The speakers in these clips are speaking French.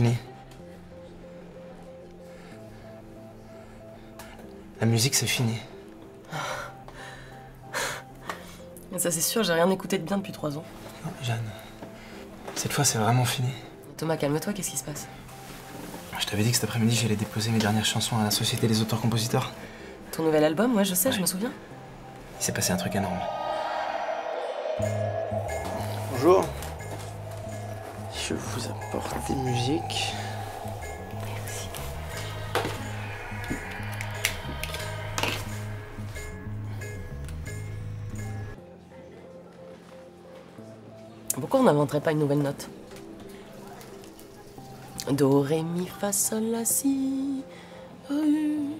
fini. La musique, c'est fini. Ça c'est sûr, j'ai rien écouté de bien depuis 3 ans. Non, mais Jeanne, cette fois, c'est vraiment fini. Thomas, calme-toi, qu'est-ce qui se passe? Je t'avais dit que cet après-midi, j'allais déposer mes dernières chansons à la Société des auteurs-compositeurs. Ton nouvel album, ouais, je sais, Ouais. je me souviens. Il s'est passé un truc énorme. Bonjour. Je vous apporte des musiques. Merci. Pourquoi on n'inventerait pas une nouvelle note? Do, ré, mi, fa, sol, la, si. Je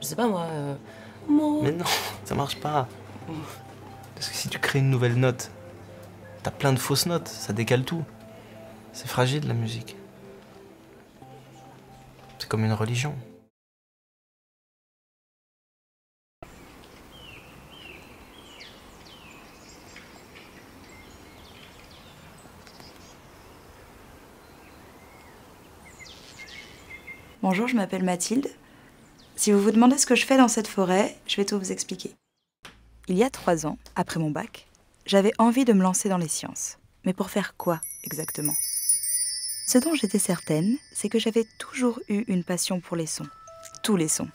sais pas moi. Mo. Mais non, ça marche pas. Parce que si tu crées une nouvelle note, t'as plein de fausses notes, ça décale tout. C'est fragile, la musique. C'est comme une religion. Bonjour, je m'appelle Mathilde. Si vous vous demandez ce que je fais dans cette forêt, je vais tout vous expliquer. Il y a 3 ans, après mon bac, j'avais envie de me lancer dans les sciences. Mais pour faire quoi exactement? Ce dont j'étais certaine, c'est que j'avais toujours eu une passion pour les sons. Tous les sons.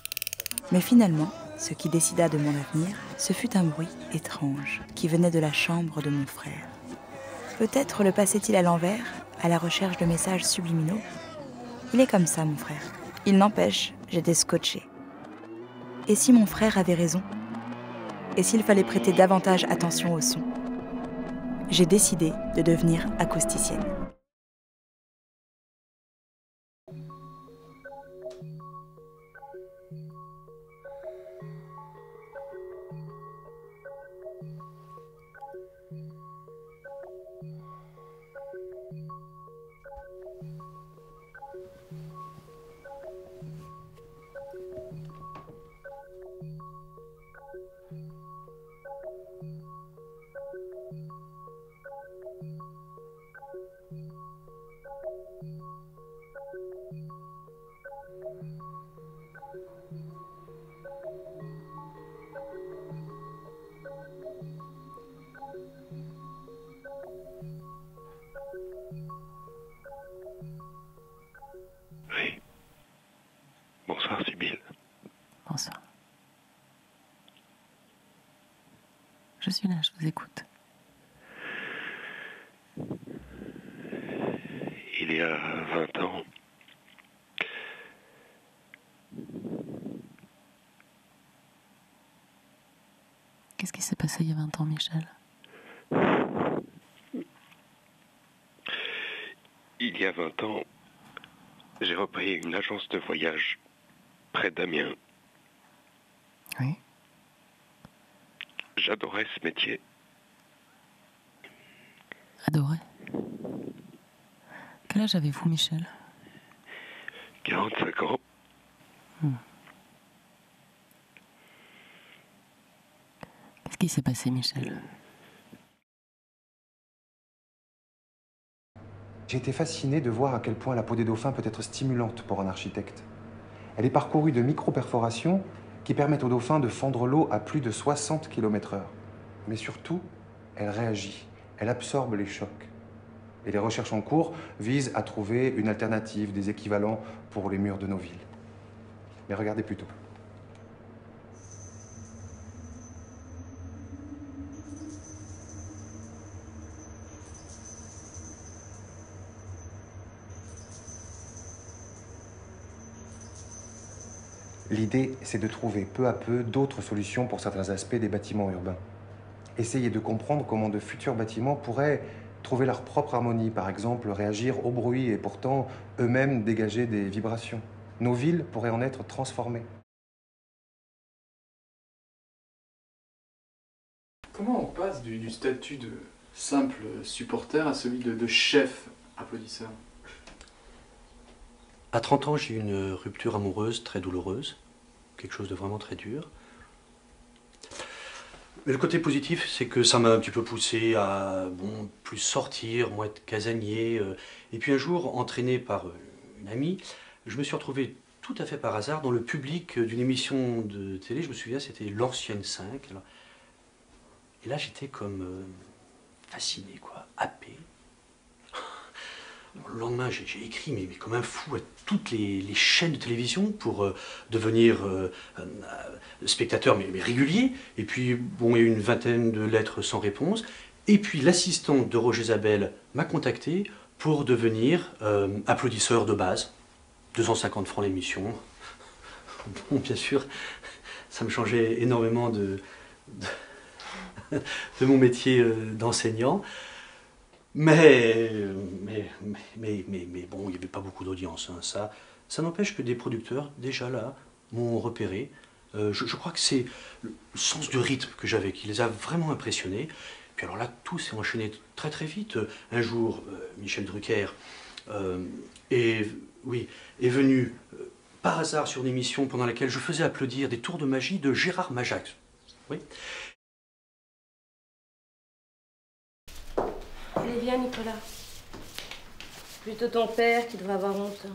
Mais finalement, ce qui décida de mon avenir, ce fut un bruit étrange qui venait de la chambre de mon frère. Peut-être le passait-il à l'envers, à la recherche de messages subliminaux. Il est comme ça, mon frère. Il n'empêche, j'étais scotchée. Et si mon frère avait raison? Et s'il fallait prêter davantage attention au son? J'ai décidé de devenir acousticienne. Oui. Bonsoir, Sibylle. Bonsoir. Je suis là, je vous écoute. Il y a 20 ans, Qu'est-ce qui s'est passé il y a 20 ans, Michel? il y a 20 ans, j'ai repris une agence de voyage près d'Amiens. Oui. J'adorais ce métier. Adoré. Quel âge avez-vous, Michel? 45 ans. Qu'est-ce qui s'est passé, Michel? J'ai été fasciné de voir à quel point la peau des dauphins peut être stimulante pour un architecte. Elle est parcourue de micro-perforations qui permettent aux dauphins de fendre l'eau à plus de 60 km/h. Mais surtout, elle réagit, elle absorbe les chocs. Et les recherches en cours visent à trouver une alternative, des équivalents pour les murs de nos villes. Mais regardez plutôt. L'idée, c'est de trouver peu à peu d'autres solutions pour certains aspects des bâtiments urbains. Essayer de comprendre comment de futurs bâtiments pourraient trouver leur propre harmonie, par exemple réagir au bruit et pourtant eux-mêmes dégager des vibrations. Nos villes pourraient en être transformées. Comment on passe du statut de simple supporter à celui de chef applaudisseur? À 30 ans, j'ai eu une rupture amoureuse très douloureuse, quelque chose de vraiment très dur. Mais le côté positif, c'est que ça m'a un petit peu poussé à plus sortir, moins être casanier. Et puis un jour, entraîné par une amie, je me suis retrouvé tout à fait par hasard dans le public d'une émission de télé. Je me souviens, c'était l'Ancienne 5. Alors, et là, j'étais comme fasciné, quoi, happé. Le lendemain, j'ai écrit, mais comme un fou, à toutes les chaînes de télévision pour devenir spectateur, mais régulier. Et puis, bon, il y a eu une vingtaine de lettres sans réponse. Et puis, l'assistante de Roger Zabel m'a contacté pour devenir applaudisseur de base. 250 francs l'émission. Bon, bien sûr, ça me changeait énormément de mon métier d'enseignant. Mais bon, il n'y avait pas beaucoup d'audience. Hein. Ça n'empêche que des producteurs, déjà là, m'ont repéré. Je crois que c'est le sens du rythme que j'avais qui les a vraiment impressionnés. Puis alors là, tout s'est enchaîné très très vite. Un jour, Michel Drucker est venu par hasard sur une émission pendant laquelle je faisais applaudir des tours de magie de Gérard Majax. Oui. Allez, viens, Nicolas. Plutôt ton père qui devrait avoir honte.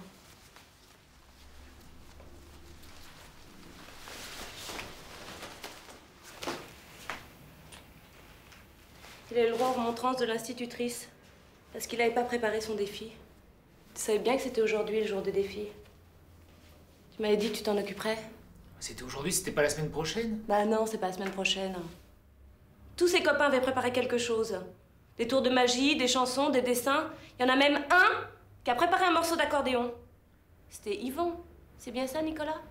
Il a eu le droit aux remontrances de l'institutrice parce qu'il n'avait pas préparé son défi. Tu savais bien que c'était aujourd'hui le jour des défis. Tu m'avais dit que tu t'en occuperais. C'était aujourd'hui, c'était pas la semaine prochaine? Bah non, c'est pas la semaine prochaine. Tous ses copains avaient préparé quelque chose. Des tours de magie, des chansons, des dessins. Il y en a même un qui a préparé un morceau d'accordéon. C'était Yvon. C'est bien ça, Nicolas?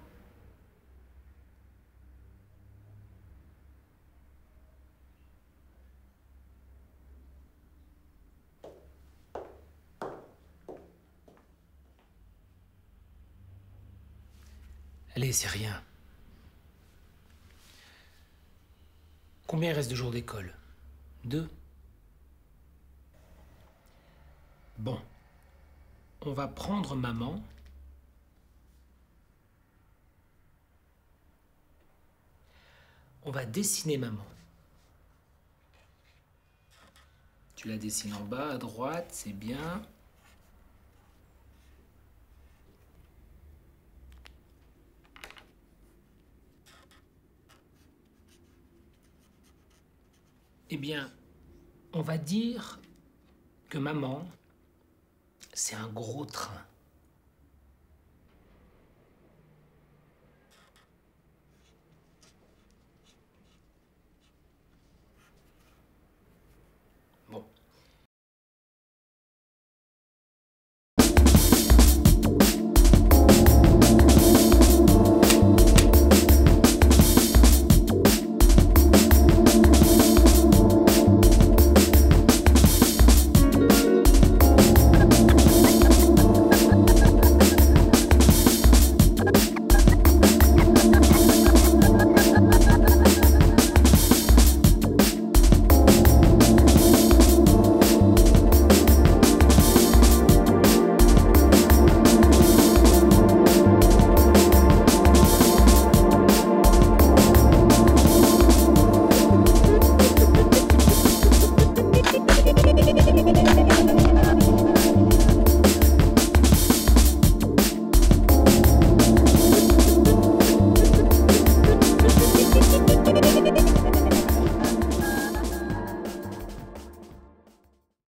Allez, c'est rien. Combien il reste de jours d'école? 2? Bon. On va prendre maman. On va dessiner maman. Tu la dessines en bas, à droite, c'est bien. Eh bien, on va dire que maman, c'est un gros train.